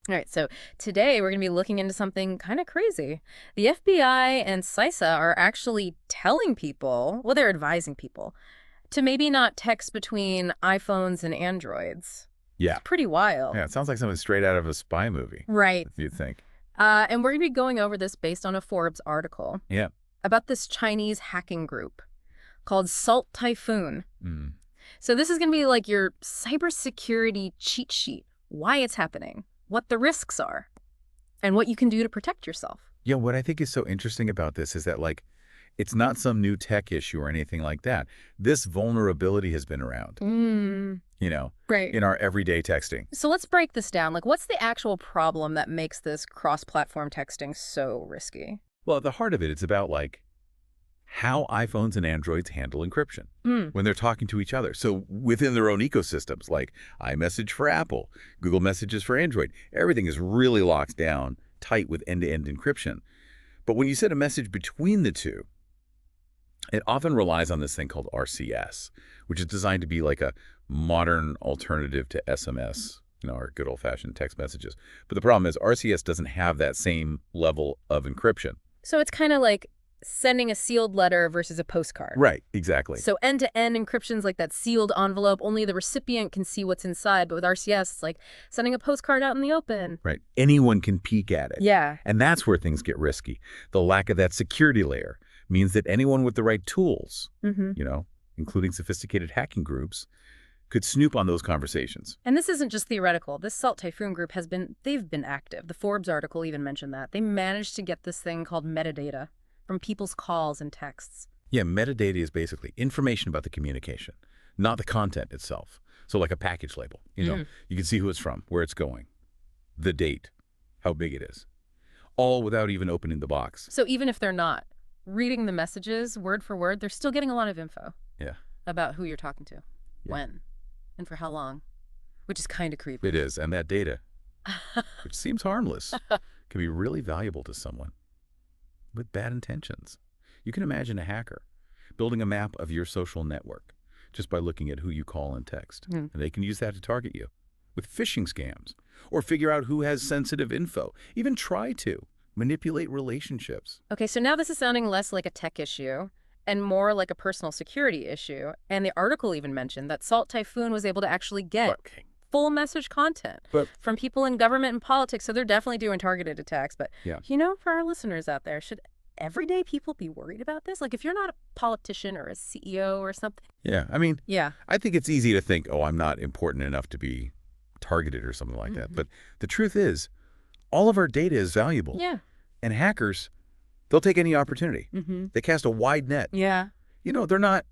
All right, so today we're going to be looking into something kind of crazy. The FBI and CISA are actually telling people, well, they're advising people, to maybe not text between iPhones and Androids. Yeah. It's pretty wild. Yeah, it sounds like something straight out of a spy movie, Right. if you think. And we're going to be going over this based on a Forbes article Yeah. about this Chinese hacking group called Salt Typhoon. Mm. So this is going to be like your cybersecurity cheat sheet, why it's happening, what the risks are, and what you can do to protect yourself. Yeah, what I think is so interesting about this is that, like, it's not some new tech issue or anything like that. This vulnerability has been around, Right. in our everyday texting. So let's break this down. Like, what's the actual problem that makes this cross-platform texting so risky? Well, at the heart of it, it's about, like, how iPhones and Androids handle encryption when they're talking to each other. So within their own ecosystems, like iMessage for Apple, Google Messages for Android, everything is really locked down tight with end-to-end encryption. But when you send a message between the two, it often relies on this thing called RCS, which is designed to be like a modern alternative to SMS, our good old-fashioned text messages. But the problem is RCS doesn't have that same level of encryption. So it's kind of like sending a sealed letter versus a postcard. Right, exactly. So end-to-end encryption's like that sealed envelope, only the recipient can see what's inside. But with RCS, it's like sending a postcard out in the open. Right. Anyone can peek at it. Yeah. And that's where things get risky. The lack of that security layer means that anyone with the right tools, including sophisticated hacking groups, could snoop on those conversations. And this isn't just theoretical. This Salt Typhoon group they've been active. The Forbes article even mentioned that. They managed to get this thing called metadata from people's calls and texts. Yeah, metadata is basically information about the communication, not the content itself. So like a package label, you can see who it's from, where it's going, the date, how big it is, all without even opening the box. So even if they're not reading the messages word for word, they're still getting a lot of info about who you're talking to, when, and for how long, which is kind of creepy. It is, and that data, which seems harmless, can be really valuable to someone with bad intentions. You can imagine a hacker building a map of your social network just by looking at who you call and text. And they can use that to target you with phishing scams or figure out who has sensitive info, even try to manipulate relationships. Okay, so now this is sounding less like a tech issue and more like a personal security issue. And the article even mentioned that Salt Typhoon was able to actually get full message content from people in government and politics. So they're definitely doing targeted attacks. But, for our listeners out there, should everyday people be worried about this? Like if you're not a politician or a CEO or something? Yeah, I think it's easy to think, oh, I'm not important enough to be targeted or something like that. But the truth is, all of our data is valuable. Yeah. And hackers, they'll take any opportunity. They cast a wide net. Yeah. They're not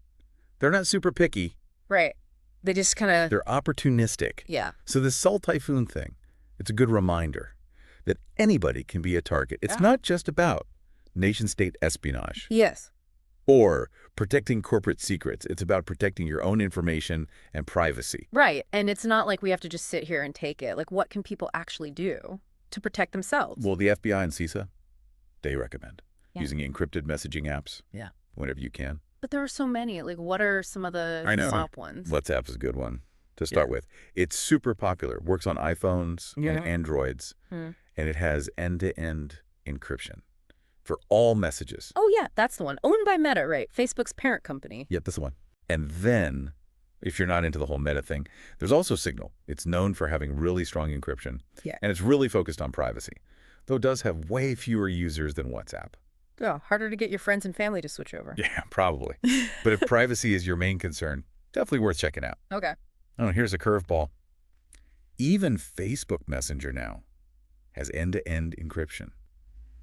super picky. Right. They just kind of... They're opportunistic. Yeah. So this Salt Typhoon thing, it's a good reminder that anybody can be a target. It's not just about nation-state espionage. Yes. Or protecting corporate secrets. It's about protecting your own information and privacy. Right. And it's not like we have to just sit here and take it. Like, what can people actually do to protect themselves? Well, the FBI and CISA, they recommend using encrypted messaging apps whenever you can. But there are so many. Like, what are some of the top ones? WhatsApp is a good one to start with. It's super popular. Works on iPhones and Androids. And it has end-to-end encryption for all messages. Oh, yeah, that's the one. Owned by Meta, right? Facebook's parent company. Yeah, that's the one. And then, if you're not into the whole Meta thing, there's also Signal. It's known for having really strong encryption. Yeah. And it's really focused on privacy, though it does have way fewer users than WhatsApp. Oh, harder to get your friends and family to switch over. Yeah, probably. But if privacy is your main concern, definitely worth checking out. Okay. Oh, here's a curveball. Even Facebook Messenger now has end-to-end encryption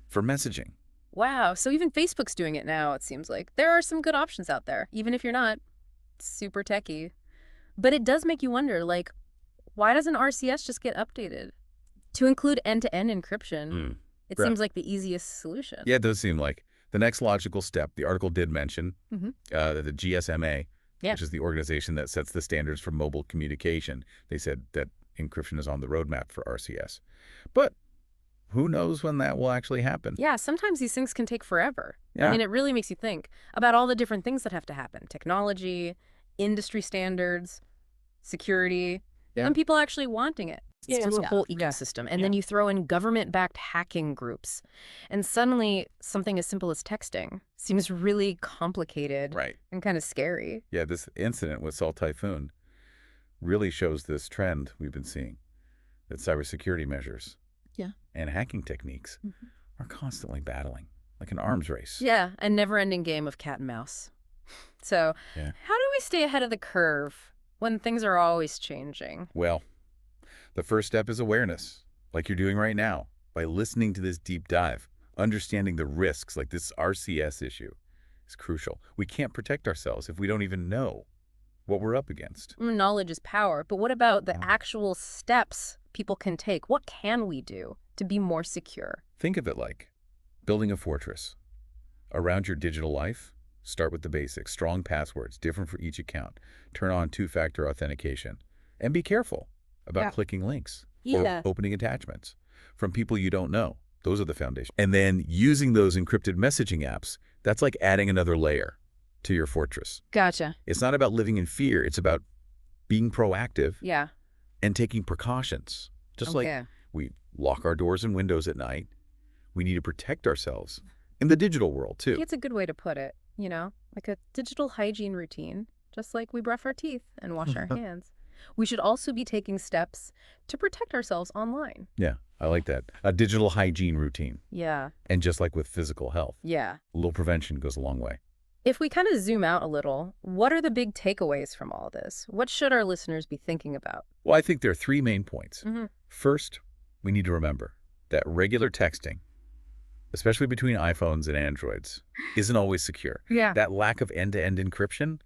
for messaging. Wow. So even Facebook's doing it now, it seems like. There are some good options out there, even if you're not super techie. But it does make you wonder, like, why doesn't RCS just get updated to include end-to-end encryption? It seems like the easiest solution. Yeah, it does seem like the next logical step. The article did mention the GSMA, which is the organization that sets the standards for mobile communication. They said that encryption is on the roadmap for RCS. But who knows when that will actually happen? Yeah, sometimes these things can take forever. Yeah. I mean, it really makes you think about all the different things that have to happen. Technology, industry standards, security, and people actually wanting it. through a whole ecosystem. And then you throw in government-backed hacking groups. And suddenly, something as simple as texting seems really complicated and kind of scary. Yeah, this incident with Salt Typhoon really shows this trend we've been seeing, that cybersecurity measures and hacking techniques are constantly battling, like an arms race. Yeah, a never-ending game of cat and mouse. So how do we stay ahead of the curve when things are always changing? Well, the first step is awareness, like you're doing right now, by listening to this deep dive. Understanding the risks, like this RCS issue, is crucial. We can't protect ourselves if we don't even know what we're up against. Knowledge is power, but what about the actual steps people can take? What can we do to be more secure? Think of it like building a fortress. Around your digital life, start with the basics. Strong passwords, different for each account. Turn on two-factor authentication. And be careful about clicking links or opening attachments from people you don't know. Those are the foundation. And then using those encrypted messaging apps, that's like adding another layer to your fortress. Gotcha. It's not about living in fear. It's about being proactive and taking precautions. Just like we lock our doors and windows at night, we need to protect ourselves in the digital world, too. It's a good way to put it, you know, like a digital hygiene routine, just like we brush our teeth and wash our hands. We should also be taking steps to protect ourselves online. Yeah, I like that. A digital hygiene routine. Yeah. And just like with physical health. Yeah. A little prevention goes a long way. If we kind of zoom out a little, what are the big takeaways from all this? What should our listeners be thinking about? Well, I think there are three main points. First, we need to remember that regular texting, especially between iPhones and Androids, isn't always secure. Yeah. That lack of end-to-end encryption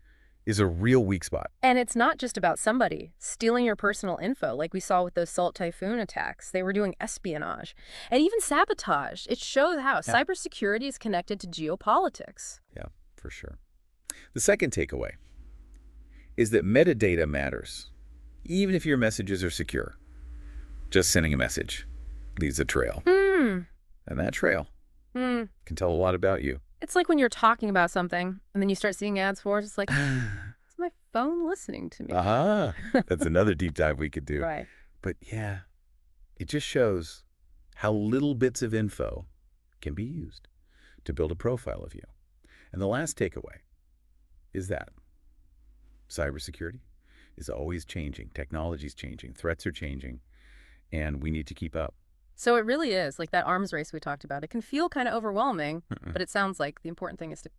is a real weak spot. And it's not just about somebody stealing your personal info, like we saw with those Salt Typhoon attacks. They were doing espionage and even sabotage. It shows how cybersecurity is connected to geopolitics. Yeah, for sure. The second takeaway is that metadata matters, even if your messages are secure. Just sending a message leaves a trail. And that trail can tell a lot about you. It's like when you're talking about something and then you start seeing ads for it. It's like, is my phone listening to me? That's another deep dive we could do. Right. But yeah, it just shows how little bits of info can be used to build a profile of you. And the last takeaway is that cybersecurity is always changing. Technology is changing. Threats are changing. And we need to keep up. So it really is like that arms race we talked about. It can feel kind of overwhelming, but it sounds like the important thing is to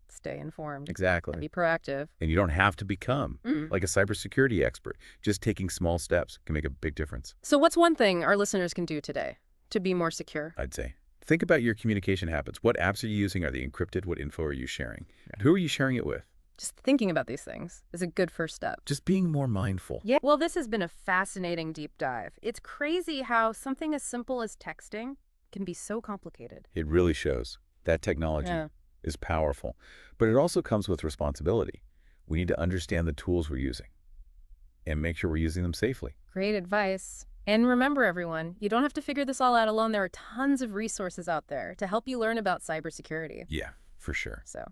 stay informed. Exactly. And be proactive. And you don't have to become like a cybersecurity expert. Just taking small steps can make a big difference. So what's one thing our listeners can do today to be more secure? I'd say think about your communication habits. What apps are you using? Are they encrypted? What info are you sharing? Who are you sharing it with? Just thinking about these things is a good first step. Just being more mindful. Yeah. Well, this has been a fascinating deep dive. It's crazy how something as simple as texting can be so complicated. It really shows that technology is powerful, but it also comes with responsibility. We need to understand the tools we're using and make sure we're using them safely. Great advice. And remember, everyone, you don't have to figure this all out alone. There are tons of resources out there to help you learn about cybersecurity. Yeah, for sure. So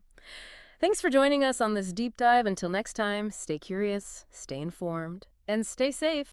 thanks for joining us on this deep dive. Until next time, stay curious, stay informed, and stay safe.